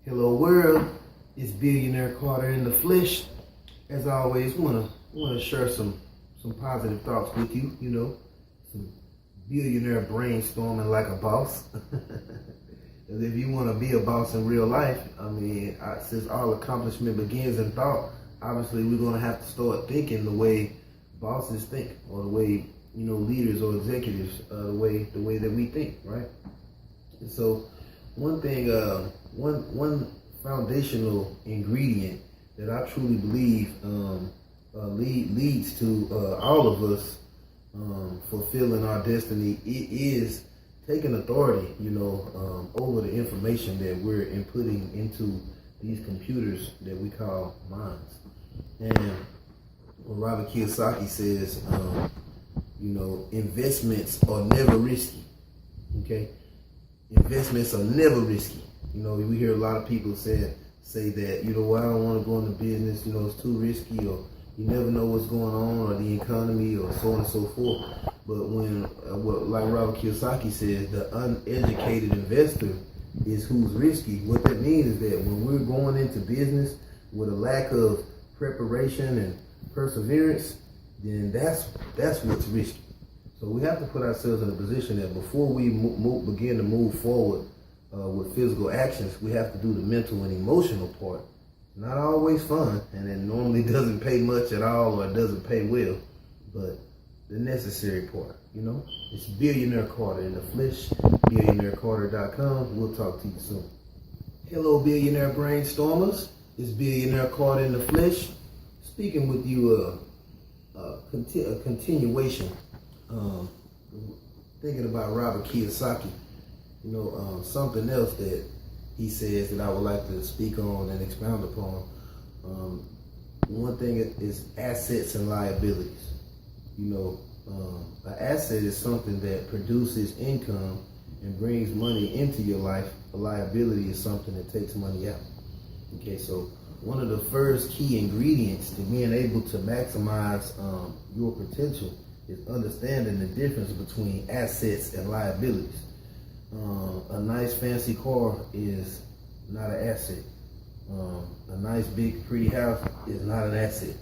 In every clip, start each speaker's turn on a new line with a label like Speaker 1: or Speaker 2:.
Speaker 1: Hello world, it's Billionaire Carter in the flesh. As always, wanna share some positive thoughts with you. Some billionaire brainstorming like a boss. And if you want to be a boss in real life, since all accomplishment begins in thought, obviously we're gonna have to start thinking the way bosses think, or the way leaders or executives, the way that we think, right? And so one thing, one foundational ingredient that I truly believe leads to all of us fulfilling our destiny, it is taking authority, over the information that we're inputting into these computers that we call minds. And when Robert Kiyosaki says, investments are never risky. Okay, investments are never risky. We hear a lot of people say that, I don't want to go into business, it's too risky, or you never know what's going on, or the economy, or so on and so forth. But when, like Robert Kiyosaki says, the uneducated investor is who's risky. What that means is that when we're going into business with a lack of preparation and perseverance, then that's what's risky. So we have to put ourselves in a position that before we begin to move forward with physical actions, we have to do the mental and emotional part. Not always fun, and it normally doesn't pay much at all, or it doesn't pay well, but the necessary part, It's Billionaire Carter in the flesh, billionairecarter.com. We'll talk to you soon. Hello, billionaire brainstormers. It's Billionaire Carter in the flesh, speaking with you a continuation, thinking about Robert Kiyosaki. Something else that he says that I would like to speak on and expound upon. One thing is assets and liabilities. An asset is something that produces income and brings money into your life. A liability is something that takes money out. Okay, so one of the first key ingredients to being able to maximize your potential is understanding the difference between assets and liabilities. A nice fancy car is not an asset. A nice big pretty house is not an asset.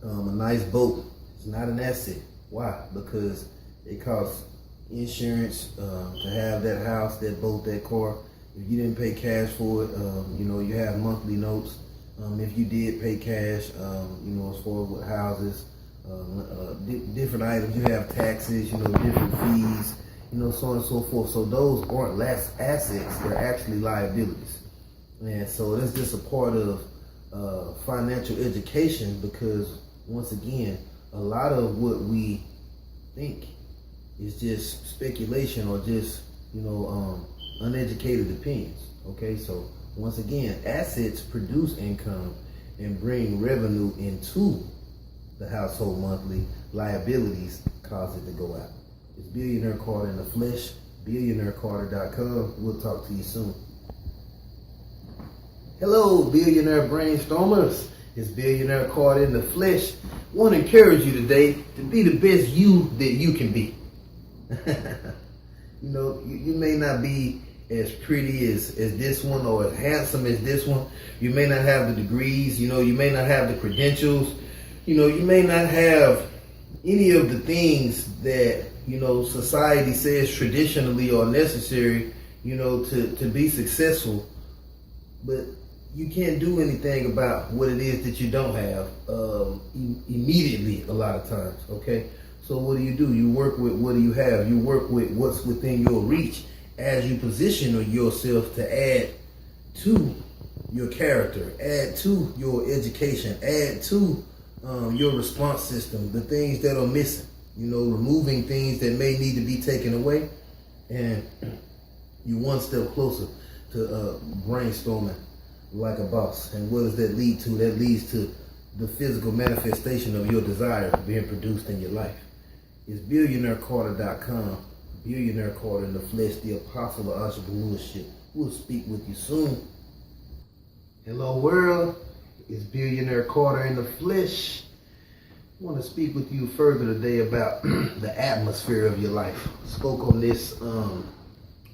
Speaker 1: A nice boat is not an asset. Why? Because it costs insurance to have that house, that boat, that car. If you didn't pay cash for it, you have monthly notes. If you did pay cash, as far as with houses, different items, you have taxes, different fees, so on and so forth. So those aren't less assets, they're actually liabilities. And so that's just a part of financial education, because once again, a lot of what we think is just speculation, or just, uneducated opinions. Okay, so once again, assets produce income and bring revenue into the household monthly. Liabilities cause it to go out. It's Billionaire Carter in the flesh, billionairecarter.com. We'll talk to you soon. Hello, billionaire brainstormers. It's Billionaire Carter in the flesh. I want to encourage you today to be the best you that you can be. You may not be as pretty as this one, or as handsome as this one. You may not have the degrees, you may not have the credentials, you may not have any of the things that, society says traditionally are necessary, to be successful. But you can't do anything about what it is that you don't have immediately a lot of times, okay? So what do? You work with what do you have. You work with what's within your reach as you position yourself to add to your character, add to your education, add to your response system, the things that are missing, removing things that may need to be taken away, and you one step closer to brainstorming like a boss. And what does that lead to? That leads to the physical manifestation of your desire being produced in your life. It's billionairecarter.com. Billionaire Carter in the flesh, the apostle of entrepreneurship. We'll speak with you soon. Hello world, it's Billionaire Carter in the flesh. I want to speak with you further today about the atmosphere of your life. Spoke on this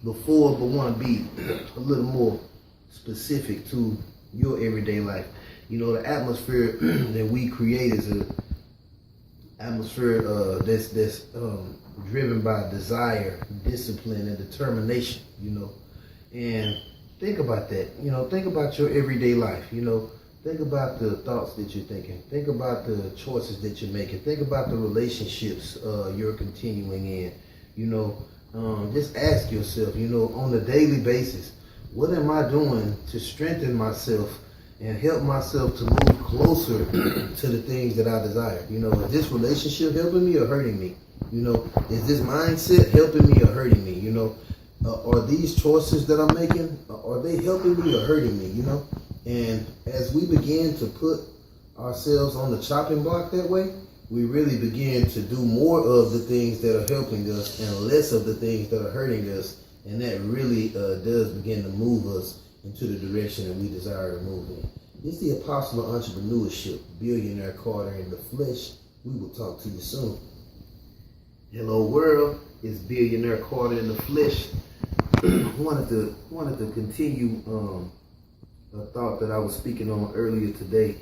Speaker 1: before, but want to be a little more specific to your everyday life. You know, the atmosphere that we create is a atmosphere that's driven by desire, discipline, and determination. You know, and think about that. You know, think about your everyday life. You know, think about the thoughts that you're thinking. Think about the choices that you're making. Think about the relationships you're continuing in. You know, just ask yourself, you know, on a daily basis, what am I doing to strengthen myself and help myself to move closer to the things that I desire? You know, is this relationship helping me or hurting me? You know, is this mindset helping me or hurting me? You know, are these choices that I'm making, are they helping me or hurting me? You know, and as we begin to put ourselves on the chopping block that way, we really begin to do more of the things that are helping us and less of the things that are hurting us. And that really does begin to move us into the direction that we desire to move in. It's the Apostle of Entrepreneurship, Billionaire Quality in the flesh. We will talk to you soon. Hello world, it's Billionaire Quality in the flesh. wanted to continue a thought that I was speaking on earlier today,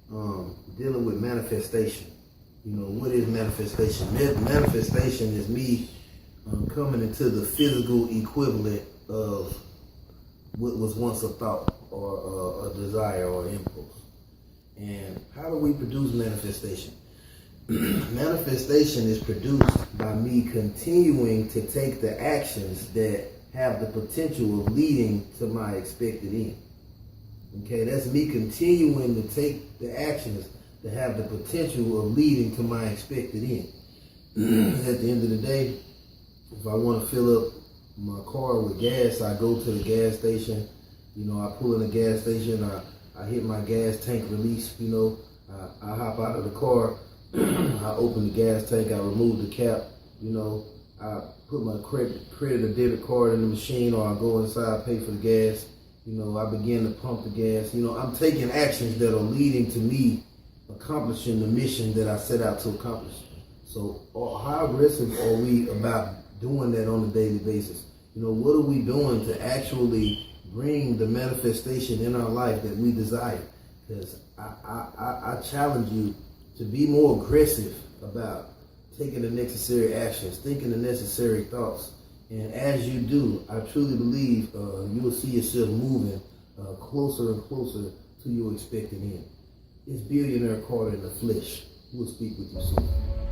Speaker 1: dealing with manifestation. You know, what is manifestation? Manifestation is me coming into the physical equivalent of what was once a thought or a desire or impulse. And how do we produce manifestation? Manifestation is produced by me continuing to take the actions that have the potential of leading to my expected end. Okay, that's me continuing to take the actions that have the potential of leading to my expected end. At the end of the day, if I want to fill up my car with gas, I go to the gas station. You know, I pull in the gas station, I hit my gas tank release, you know, I hop out of the car, I open the gas tank, I remove the cap, you know, I put my credit or debit card in the machine, or I go inside, pay for the gas, you know, I begin to pump the gas. You know, I'm taking actions that are leading to me accomplishing the mission that I set out to accomplish. So how aggressive are we about doing that on a daily basis? You know, what are we doing to actually bring the manifestation in our life that we desire? Because I challenge you to be more aggressive about taking the necessary actions, thinking the necessary thoughts. And as you do, I truly believe you will see yourself moving closer and closer to your expected end. It's Billionaire Quality in the flesh. We'll speak with you soon.